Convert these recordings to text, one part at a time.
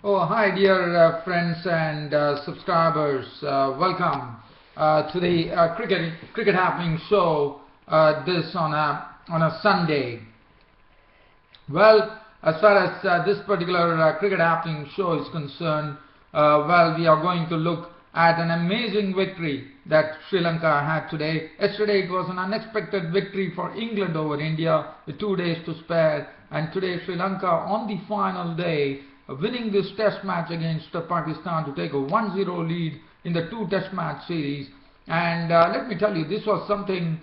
Oh, hi, dear friends and subscribers. Welcome to the cricket happening show. This on a Sunday. Well, as far as this particular cricket happening show is concerned, we are going to look at an amazing victory that Sri Lanka had today. Yesterday it was an unexpected victory for England over India with 2 days to spare, and today Sri Lanka on the final day winning this test match against Pakistan to take a 1-0 lead in the two test match series. And let me tell you, this was something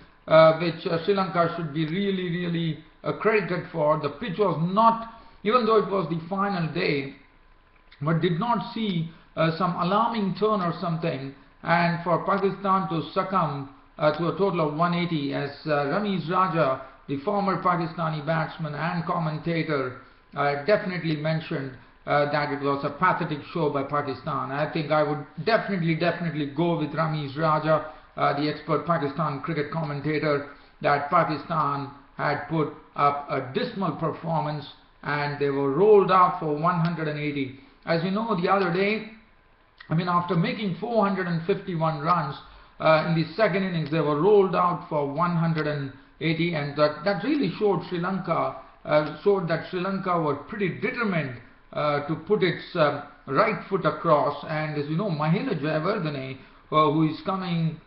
which Sri Lanka should be really credited for. The pitch was not, even though it was the final day, but did not see some alarming turn or something, and for Pakistan to succumb to a total of 180, as Ramiz Raja, the former Pakistani batsman and commentator, definitely mentioned that it was a pathetic show by Pakistan. I think I would definitely go with Ramiz Raja, the expert Pakistan cricket commentator, that Pakistan had put up a dismal performance and they were rolled out for 180. As you know, the other day, after making 451 runs in the second innings, they were rolled out for 180, and that really showed that Sri Lanka were pretty determined to put its right foot across. And as you know, Mahela Jayawardene, who is coming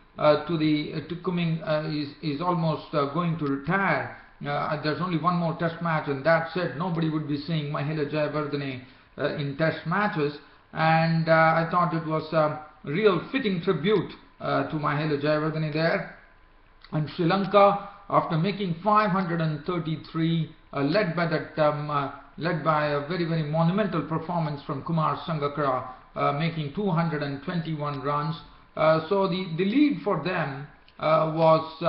is almost going to retire. There's only one more test match, and that's it. Nobody would be seeing Mahela Jayawardene in test matches, and I thought it was a real fitting tribute to Mahela Jayawardene there. And Sri Lanka, after making 533, led by a very monumental performance from Kumar Sangakkara, making 221 runs. So the lead for them was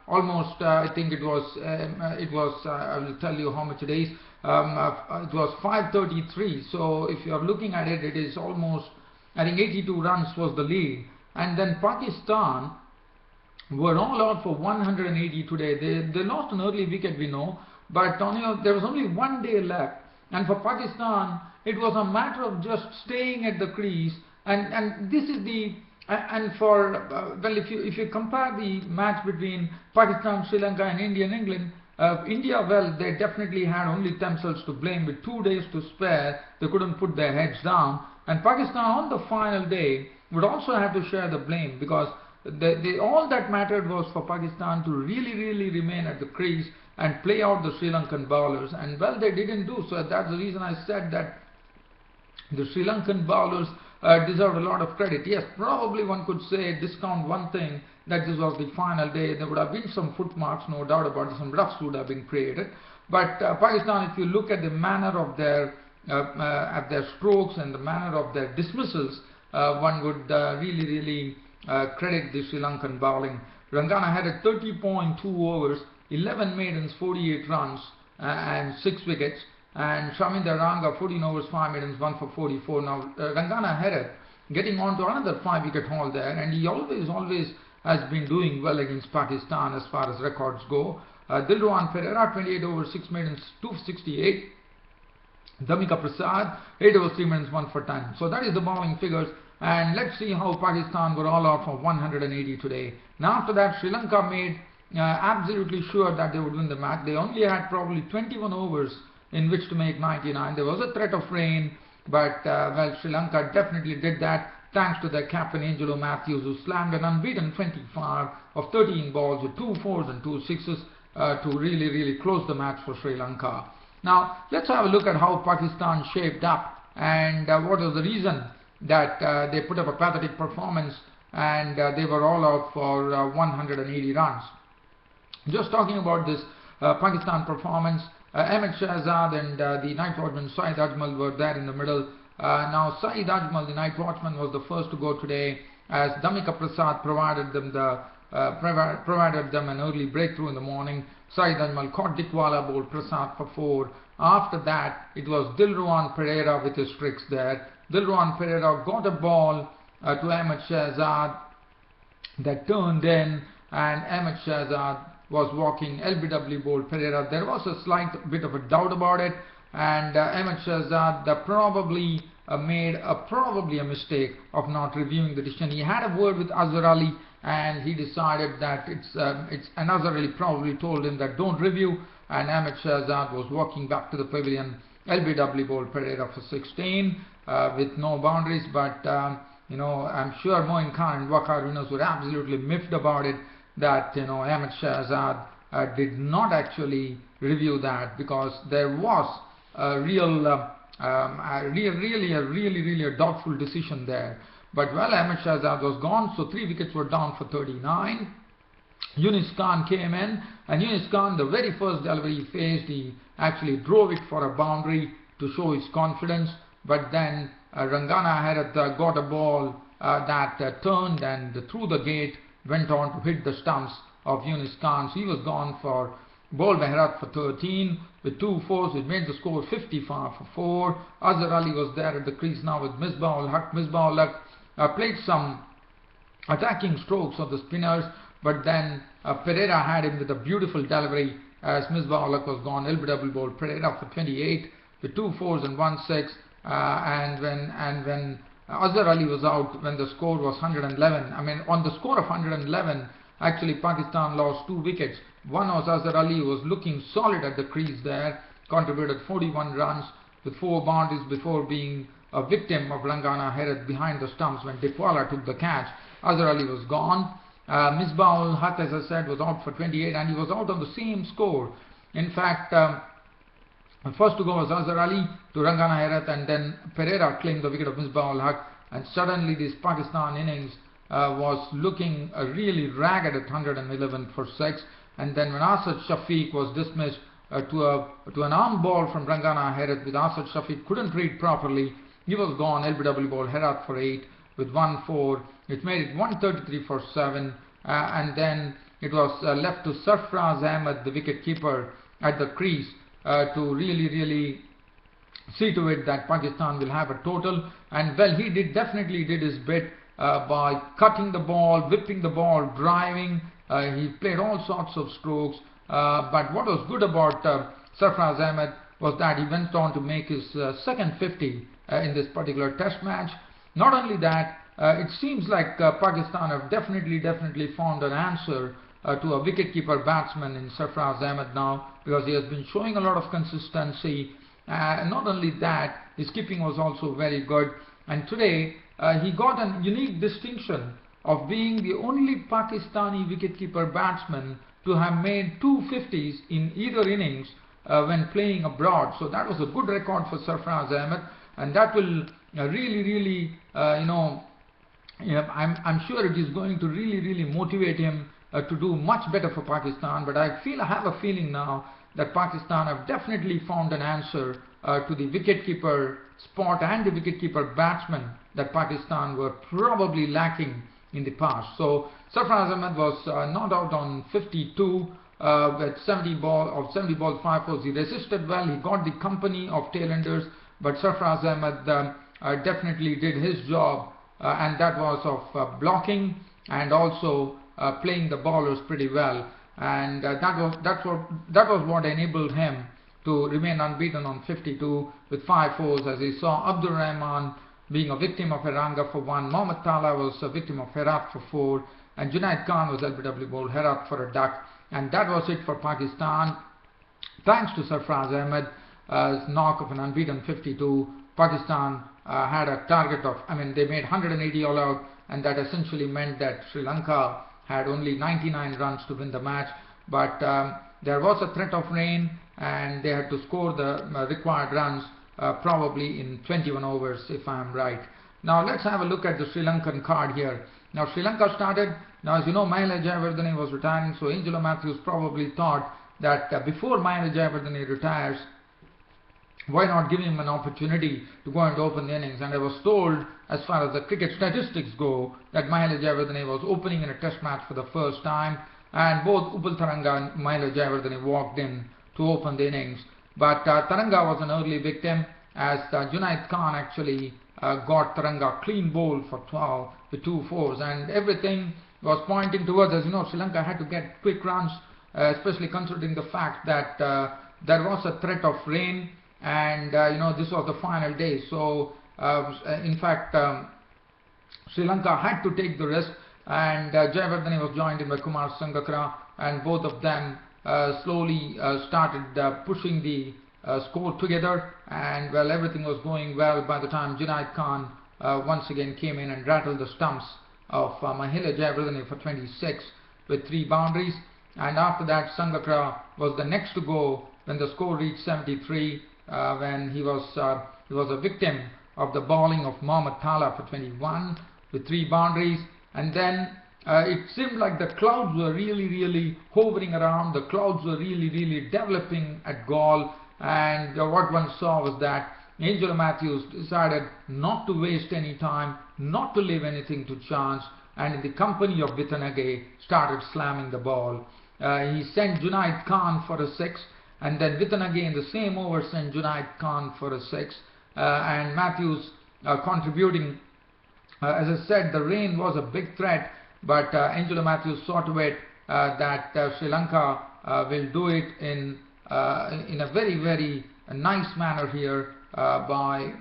almost, I think it was I will tell you how much it is. It was 533. So if you are looking at it, it is almost, I think 82 runs was the lead. And then Pakistan were all out for 180 today. They lost an early wicket, we know, but there was only 1 day left, and for Pakistan it was a matter of just staying at the crease. And this is the and for if you compare the match between Pakistan, Sri Lanka, and India and England, India, they definitely had only themselves to blame. With 2 days to spare, they couldn't put their heads down, and Pakistan on the final day would also have to share the blame, because all that mattered was for Pakistan to really remain at the crease and play out the Sri Lankan bowlers, and they didn't do so. That's the reason I said that the Sri Lankan bowlers deserved a lot of credit. Yes, probably one could say, discount one thing, that this was the final day. There would have been some footmarks, no doubt about it. Some roughs would have been created. But Pakistan, if you look at the manner of their strokes and the manner of their dismissals, one would really credit the Sri Lankan bowling. Rangana had a 30.2 overs, 11 maidens, 48 runs, and 6 wickets. And Shaminda Ranga, 14 overs, 5 maidens, 1 for 44. Now Rangana Herath getting on to another 5-wicket haul there, and he always has been doing well against Pakistan as far as records go. Dilruwan Perera, 28 overs, 6 maidens, 2 for 68. Damika Prasad, 8 overs, 3 maidens, 1 for 10. So that is the bowling figures. And let's see how Pakistan were all out for 180 today. Now after that, Sri Lanka made absolutely sure that they would win the match. They only had probably 21 overs in which to make 99. There was a threat of rain, but Sri Lanka definitely did that, thanks to their captain Angelo Matthews, who slammed an unbeaten 25 of 13 balls with 2 fours and 2 sixes to really close the match for Sri Lanka. Now let's have a look at how Pakistan shaped up, and what was the reason that they put up a pathetic performance and they were all out for 180 runs. Just talking about this Pakistan performance, Ahmed Shahzad and the night watchman Saeed Ajmal were there in the middle. Now Saeed Ajmal, the night watchman, was the first to go today, as Damika Prasad provided them an early breakthrough in the morning. Saeed Ajmal caught Dikwala, bowled Prasad for 4. After that, it was Dilruwan Perera with his tricks there. Dilruwan Perera got a ball to Ahmed Shahzad that turned in, and Ahmed Shahzad was walking. LBW bowled Perera. There was a slight bit of a doubt about it, and Ahmed Shahzad probably made probably a mistake of not reviewing the decision. He had a word with Azhar Ali, and he decided that and Azhar Ali probably told him that don't review, and Ahmed Shahzad was walking back to the pavilion. LBW bowled Pereira for 16 with no boundaries, but I'm sure Moin Khan and Waqar Yunus were absolutely miffed about it, that Ahmed Shahzad did not actually review that, because there was a really a doubtful decision there. But well, Ahmed Shahzad was gone, so 3 wickets were down for 39. Yunus Khan came in, and Yunus Khan, the very first delivery he faced, he actually drove it for a boundary to show his confidence, but then Rangana Herath got a ball that turned and through the gate went on to hit the stumps of Yunus Khan. So he was gone for bowled by Herath for 13 with 2 fours, which made the score 55 for 4. Azhar Ali was there at the crease now with Misbah-ul Haq. Misbah-ul Haq played some attacking strokes of the spinners, but then Pereira had him with a beautiful delivery as Misbah-ul Haq was gone. LBW bowled Pereira for 28 with 2 fours and 1 6. And when Azhar Ali was out, when the score was 111, on the score of 111, actually Pakistan lost 2 wickets. One was Azhar Ali, who was looking solid at the crease there, contributed 41 runs with 4 boundaries before being a victim of Rangana Herath behind the stumps when Dikwala took the catch. Azhar Ali was gone. Misbah-ul Haq, as I said, was out for 28, and he was out on the same score. In fact, first to go was Azhar Ali to Rangana Herath, and then Pereira claimed the wicket of Misbah-ul Haq, and suddenly this Pakistan innings was looking really ragged at 111 for 6. And then when Asad Shafiq was dismissed to an arm ball from Rangana Herath, with Asad Shafiq couldn't read properly, he was gone. LBW bowled Herath for 8 with 1 4. It made it 133 for 7, and then it was left to Sarfraz Ahmed, the wicket keeper, at the crease to really see to it that Pakistan will have a total. And well, he definitely did his bit by cutting the ball, whipping the ball, driving. He played all sorts of strokes, but what was good about Sarfraz Ahmed was that he went on to make his second 50 in this particular test match. Not only that, it seems like Pakistan have definitely found an answer to a wicketkeeper batsman in Sarfraz Ahmed now, because he has been showing a lot of consistency. Not only that, his keeping was also very good, and today he got a unique distinction of being the only Pakistani wicketkeeper batsman to have made 2 50s in either innings when playing abroad. So that was a good record for Sarfraz Ahmed, and that will really I'm sure it is going to really motivate him to do much better for Pakistan. But I have a feeling now that Pakistan have definitely found an answer to the wicketkeeper spot and the wicketkeeper batsman that Pakistan were probably lacking in the past. So Sarfraz Ahmed was not out on 52 with 70 balls, 5 fours. He resisted well. He got the company of tailenders, but Sarfraz Ahmed definitely did his job, and that was of blocking and also playing the bowlers pretty well. And that was what enabled him to remain unbeaten on 52 with 5 fours, as he saw Abdur Rahman being a victim of Eranga for 1, Mohammad Tala was a victim of Herath for 4, and Junaid Khan was LBW bowled Herath for a duck. And that was it for Pakistan. Thanks to Sarfraz Ahmed's knock of an unbeaten 52, Pakistan had a target of, they made 180 all out, and that essentially meant that Sri Lanka had only 99 runs to win the match. But there was a threat of rain, and they had to score the required runs probably in 21 overs, if I am right. Now let's have a look at the Sri Lankan card here. Now Sri Lanka started. Now, as you know, Mahela Jayawardene was retiring, so Angelo Matthews probably thought that before Mahela Jayawardene retires, why not give him an opportunity to go and open the innings? And I was told, as far as the cricket statistics go, that Mahela Jayawardene was opening in a test match for the first time, and both Upal Taranga and Mahela Jayawardene walked in to open the innings. But Taranga was an early victim, as Junaid Khan actually got Taranga clean bowled for 12 with 2 fours, and everything was pointing towards, as you know, Sri Lanka had to get quick runs, especially considering the fact that there was a threat of rain, and this was the final day. So In fact, Sri Lanka had to take the risk, and Jayawardene was joined in by Kumar Sangakkara, and both of them slowly started pushing the score together, and well, everything was going well by the time Junaid Khan once again came in and rattled the stumps of Mahela Jayawardene for 26 with 3 boundaries. And after that, Sangakkara was the next to go when the score reached 73, when he was a victim of the bowling of Mohammad Thala for 21 with 3 boundaries. And then it seemed like the clouds were really hovering around, the clouds were really developing at Galle, and what one saw was that Angelo Matthews decided not to waste any time, not to leave anything to chance, and in the company of Vitanage started slamming the ball. He sent Junaid Khan for a 6, and then Vitanage in the same over sent Junaid Khan for a 6, and Matthews contributing. As I said, the rain was a big threat, but Angelo Matthews saw to it that Sri Lanka will do it in a very nice manner here by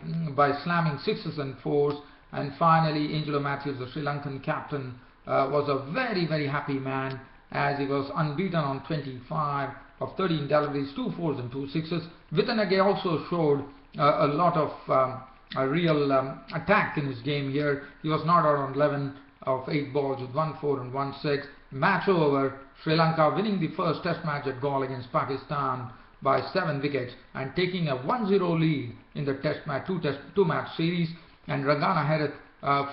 slamming 6s and 4s. And finally, Angelo Matthews, the Sri Lankan captain, was a very happy man, as he was unbeaten on 25 of 13 deliveries, 2 4s and 2 6s. Vitanage also showed a lot of a real attack in his game here. He was not out on 11 of 8 balls with 1 4 and 1 6. Match over. Sri Lanka winning the first test match at Galle against Pakistan by 7 wickets and taking a 1-0 lead in the two match series. And Herath,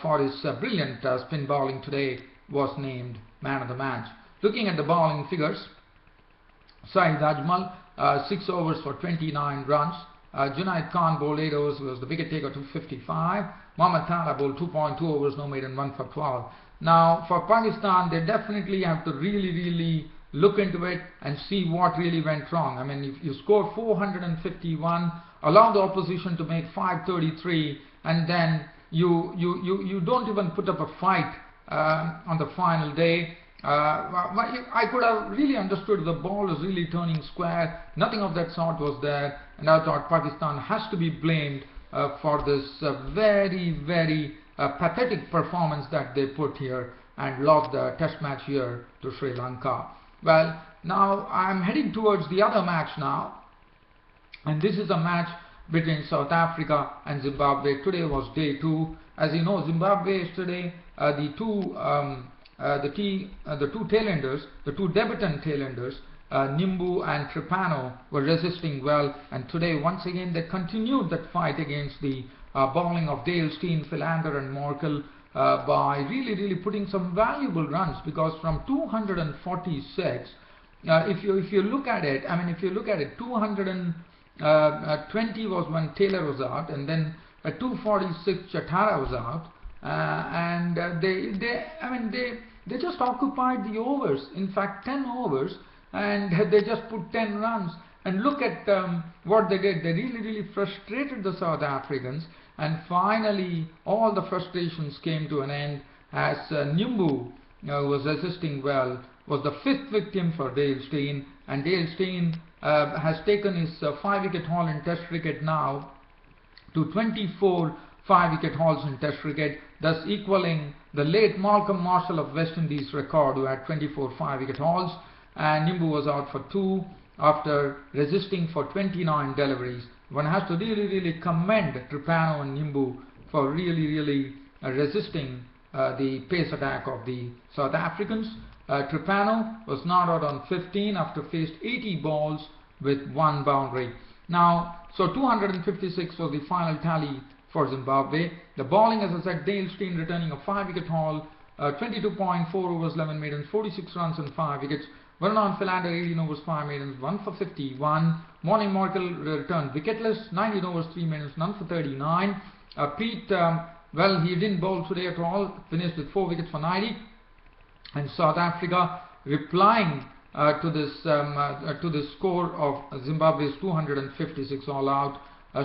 for his brilliant spin bowling today, was named man of the match. Looking at the bowling figures, Saeed Ajmal 6 overs for 29 runs. Junaid Khan bowled 8 overs, was the wicket taker, 255. Mohammad Thala bowled 2.2 overs, no maiden, 1 for 12. Now for Pakistan, they definitely have to really look into it and see what really went wrong. I mean, if you score 451, allow the opposition to make 533, and then you don't even put up a fight on the final day. I could have really understood if the ball was really turning square. Nothing of that sort was there, and I thought Pakistan has to be blamed for this very pathetic performance that they put here and lost the test match here to Sri Lanka. Well, now I'm heading towards the other match now, and this is a match between South Africa and Zimbabwe. Today was day 2. As you know, Zimbabwe yesterday, the two tailenders, the two debutant tailenders, Nimbu and Tripano, were resisting well, and today once again they continued that fight against the bowling of Dale Steyn, Philander and Morkel by really putting some valuable runs, because from 246, if you look at it, I mean, if you look at it, 220 was when Taylor was out, and then at 246 Chatara was out, and they just occupied the overs, in fact 10 overs, and they just put 10 runs. And look at what they did. They really frustrated the South Africans, and finally all the frustrations came to an end as Nimbu, who was resisting well, was the 5th victim for Dale Steyn, and Dale Steyn has taken his 5-wicket haul in Test cricket now to 24 5-wicket hauls in Test cricket, thus equaling the late Malcolm Marshall of West Indies record, who had 24 5-wicket hauls. And Nimbu was out for 2 after resisting for 29 deliveries. One has to really commend Tripano and Nimbu for really resisting the pace attack of the South Africans. Tripano was not out on 15 after faced 80 balls with 1 boundary. Now, so 256 was the final tally for Zimbabwe. The bowling, as I said, Dale Steyn returning a 5-wicket haul, 22.4 overs, 11 maidens, 46 runs and 5 wickets. Vernon Philander, 18 overs, 5 maidens, 1 for 51. Morning Morkel returned wicketless, 19 overs, 3 maidens, none for 39. Pete, well, he didn't bowl today at all, finished with 4 wickets for 90. And South Africa replying to this score of Zimbabwe's 256 all out.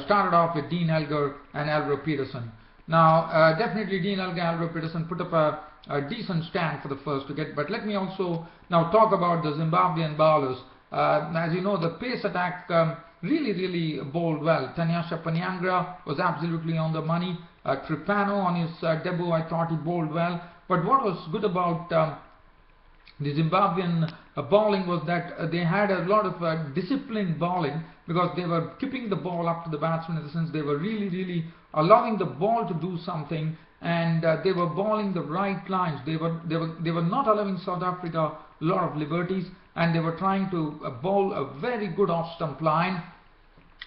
Started off with Dean Elgar and Alvaro Peterson. Now, definitely Dean Elgar and Alvaro Peterson put up a decent stand for the first wicket, but let me also now talk about the Zimbabwean bowlers. As you know, the pace attack really bowled well. Tanyasha Paniangra was absolutely on the money. Tripano on his debut, I thought he bowled well. But what was good about the Zimbabwean bowling was that they had a lot of disciplined bowling, because they were keeping the ball up to the batsman, in the sense they were really allowing the ball to do something, and they were bowling the right lines. They were not allowing South Africa a lot of liberties, and they were trying to bowl a very good off-stump line,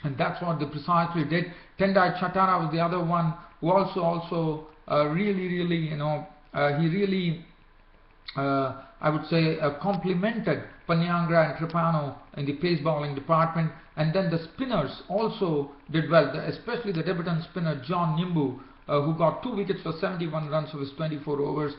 and that's what they precisely did. Tendai Chatara was the other one who also really he really I would say complimented Paniangra and Tripano in the pace bowling department. And then the spinners also did well, especially the debutant spinner John Nyimbu, who got 2 wickets for 71 runs of his 24 overs.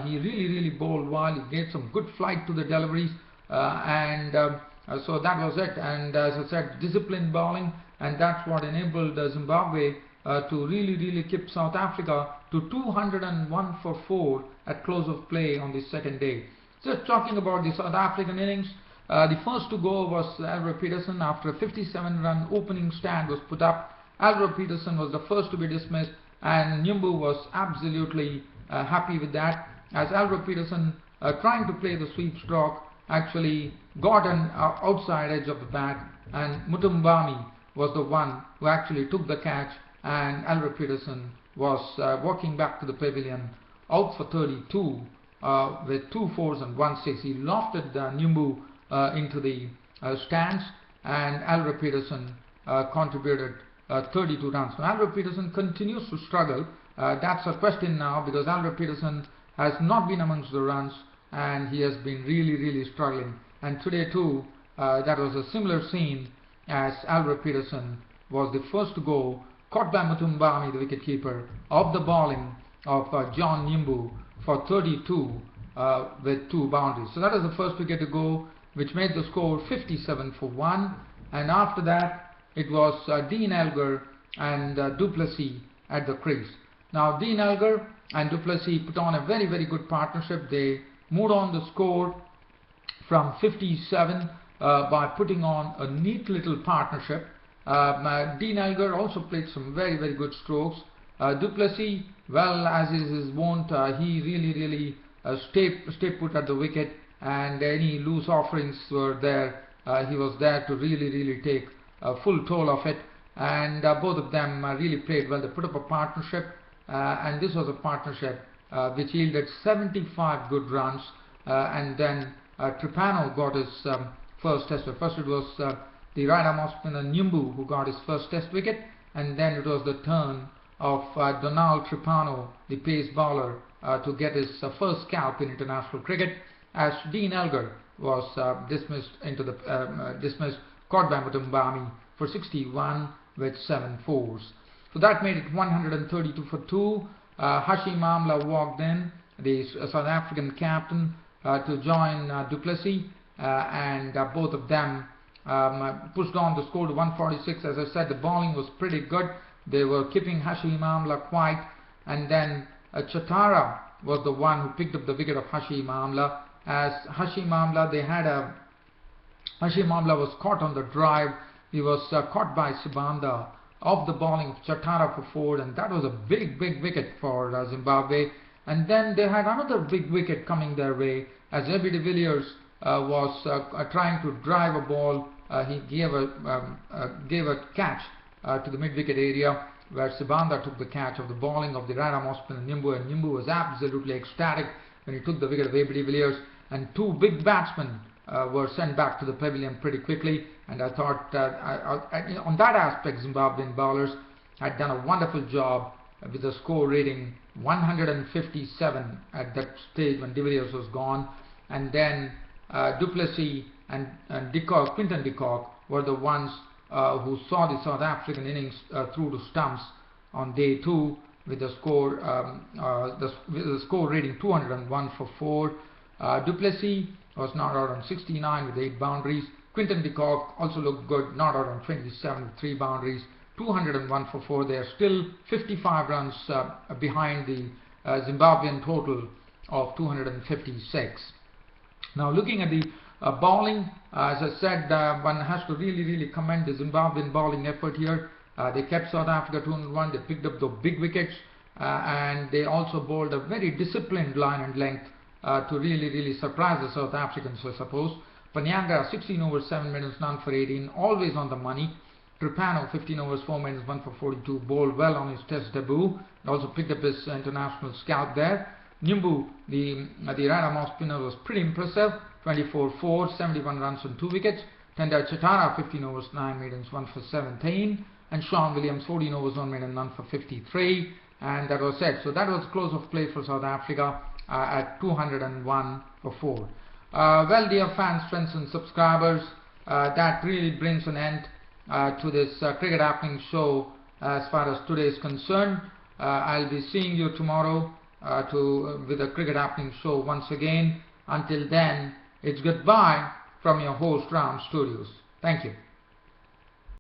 He really bowled well. He gave some good flight to the deliveries, so that was it. And as I said, disciplined bowling, and that's what enabled Zimbabwe to really keep South Africa to 201 for 4 at close of play on the second day. Just talking about the South African innings, the first to go was Alvaro Peterson. After a 57-run opening stand was put up, Alvaro Peterson was the first to be dismissed, and Nyimbu was absolutely happy with that, as Alvaro Peterson, trying to play the sweep stroke, actually got an outside edge of the bat, and Mutumbami was the one who actually took the catch, and Alvaro Peterson was walking back to the pavilion out for 32 with 2 fours and 1 6. He lofted Nyimbu into the stands, and Alvaro Peterson contributed 32 runs. Now Alvaro Peterson continues to struggle. That's a question now, because Alvaro Peterson has not been amongst the runs, and he has been really struggling. And today too, that was a similar scene, as Alvaro Peterson was the first to go, caught by Mutumbami, the wicketkeeper, of the bowling of John Nyimbu for 32 with 2 boundaries. So that was the first wicket to go, which made the score 57 for 1. And after that, it was Dean Elgar and du Plessis at the crease. Now Dean Elgar and du Plessis put on a very good partnership. They moved on the score from 57 by putting on a neat little partnership. Dean Elgar also played some very good strokes. Du Plessis, well, as is his wont, he really stayed put at the wicket, and any loose offerings were there, he was there to really take full toll of it. And both of them really played well. They put up a partnership, and this was a partnership which yielded 75 good runs. And then Tripano got his first test. First it was the right arm off spinner Nyimbu who got his first test wicket, and then it was the turn of Donald Tripano, the pace bowler, to get his first scalp in international cricket, as Dean Elgar was dismissed, caught by Mutumbami for 61 with 7 fours. So that made it 132 for 2. Hashim Amla walked in, the South African captain, to join du Plessis, and both of them pushed on the score to 146. As I said, the bowling was pretty good. They were keeping Hashim Amla quiet, and then Chatara was the one who picked up the wicket of Hashim Amla. As Hashim Amla, Hashim Amla was caught on the drive. He was caught by Sibanda off the bowling of Chatara for 4, and that was a big wicket for Zimbabwe. And then they had another big wicket coming their way, as A.B. de Villiers was trying to drive a ball. He gave a catch to the mid-wicket area, where Sibanda took the catch of the bowling of the right arm off spinner Nyimbu, and Nyimbu was absolutely ecstatic when he took the wicket of A.B. de Villiers. And 2 big batsmen were sent back to the pavilion pretty quickly, and I thought on that aspect Zimbabwean bowlers had done a wonderful job, with the score rating 157 at that stage when de Villiers was gone. And then du Plessis and Quinton de Kock were the ones who saw the South African innings through to stumps on day 2, with the score rating 201 for 4. Du Plessis was not out on 69 with 8 boundaries. Quinton de Kock also looked good, not out on 27 with 3 boundaries. 201 for 4. They are still 55 runs behind the Zimbabwean total of 256. Now looking at the Bowling, as I said, one has to really commend the Zimbabwean bowling effort here. They kept South Africa 201, they picked up the big wickets, and they also bowled a very disciplined line and length to really surprise the South Africans, I suppose. Panyanga 16 overs 7 minutes, none for 18, always on the money. Tripano 15 overs 4 minutes, 1 for 42, bowled well on his test debut. Also picked up his international scout there. Nyumbu, the right-arm spinner, was pretty impressive. 24-4, 71 runs on 2 wickets. Tendai Chatara 15 overs 9 minutes, 1 for 17. And Sean Williams 14 overs 1 minute, none for 53. And that was it. So that was close of play for South Africa at 201 for 4. Well, dear fans, friends and subscribers, that really brings an end to this Cricket Happenings show as far as today is concerned. I'll be seeing you tomorrow with a Cricket Happenings show once again. Until then, it's goodbye from your host Ram Studios. Thank you.